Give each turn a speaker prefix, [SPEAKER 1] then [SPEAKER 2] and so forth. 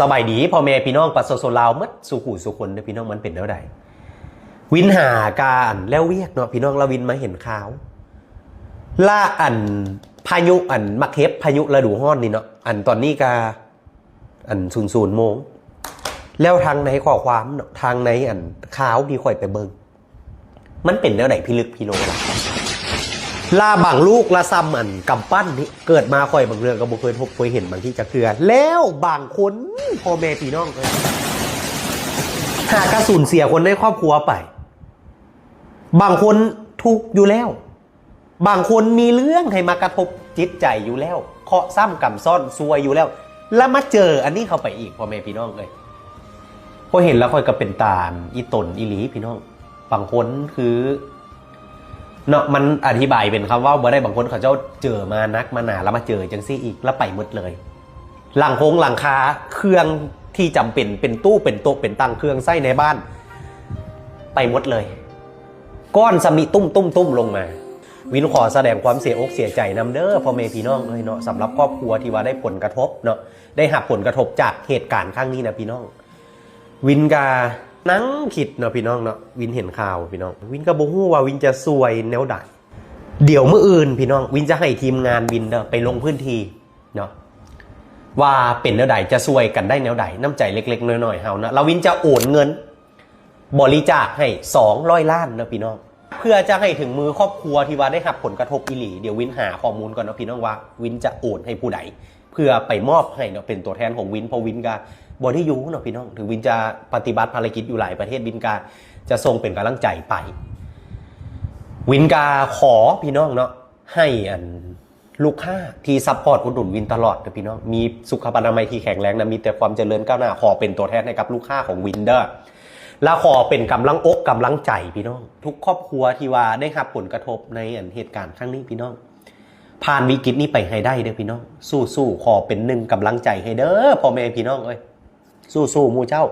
[SPEAKER 1] สบายดีพ่อแม่พี่น้องปัสสาวะลาวมัดสุขุสุคนเด้อพี่น้องมันเป็นแล้วใดวินหาการแล้วเวียกเนาะพี่น้องละวินมาเห็นข่าวล่าพายุมักเฮฟพายุฤดูร้อนนี่เนาะตอนนี้กา00 โมงแล้วทางในข้อความเนาะทางในข่าวที่ค่อยไปเบิ่งมันเป็นแล้วใดพี่ลึกพี่โลล่ะลาบางลูกละซ้ำกำปั้นนี่เกิดมาค่อยบางเรื่องก็บ่เคยพบเคยเห็นบางที่จะเกลือแล้วบางคนพ่อแม่พี่น้องหากระสุนเสียคนในครอบครัวไปบางคนทุกข์อยู่แล้วบางคนมีเรื่องให้มากระทบจิตใจอยู่แล้วเคาะซ้ำกำซ่อนซวยอยู่แล้วแล้วมาเจออันนี้เข้าไปอีกพ่อแม่พี่น้องเลยพอเห็นแล้วค่อยก็เป็นตามอีตนอีหลีพี่น้องบางคนคือเนาะมันอธิบายเป็นคำว่าบ่ได้บางคนเขาเจ้าเจอมานักมาหนาแล้วมาเจอจังซี่อีกแล้วไปหมดเลยหลังคาเครื่องที่จำเป็นเป็นตู้เป็นโต๊ะเป็นตังเครื่องไส้ในบ้านไปหมดเลยก้อนสมิตุ้มลงมาวินขอแสดงความเสียอกเสียใจนำเด้อพ่อแม่พี่น้องเลยเนาะสำหรับครอบครัวที่ว่าได้ผลกระทบเนาะได้หักผลกระทบจากเหตุการณ์ครั้งนี้นะพี่น้องวินกานั่งคิดเนาะพี่น้องเนาะวินเห็นข่าวพี่น้องวินก็บ่ฮู้ว่าวินจะซวยแนวใดเดี๋ยวมื้ออื่นพี่น้องวินจะให้ทีมงานวินเด้อไปลงพื้นที่เนาะว่าเป็นแนวใดจะซวยกันได้แนวใดน้ำใจเล็กๆน้อยๆเฮานะแล้ววินจะโอนเงินบริจาคให้200 ล้านเนาะพี่น้องเพื่อจะให้ถึงมือครอบครัวที่ว่าได้รับผลกระทบอีหลีเดี๋ยววินหาข้อมูลก่อนเนาะพี่น้องว่าวินจะโอนให้ผู้ใดเพื่อไปมอบให้เนาะเป็นตัวแทนของวินเพราะวินก็บ่ได้อยู่เนาะพี่น้องถึงวินจะปฏิบัติภารกิจอยู่หลายประเทศวินกาจะส่งเป็นกำลังใจไปวินกาขอพี่น้องเนาะให้ลูกค้าที่ซัพพอร์ตอุดหนุนวินตลอดนะพี่น้องมีสุขภาพอนามัยที่แข็งแรงนะมีแต่ความเจริญก้าวหน้าขอเป็นตัวแทนให้กับลูกค้าของวินเด้อและขอเป็นกำลังอกกำลังใจพี่น้องทุกครอบครัวที่ว่าได้รับผลกระทบในเหตุการณ์ครั้งนี้พี่น้องผ่านวิกฤตนี้ไปให้ได้เด้อพี่น้องสู้ๆขอเป็นหนึ่งกำลังใจให้เด้อพ่อแม่พี่น้องเอ้ยสู้ๆหมู่เจ้า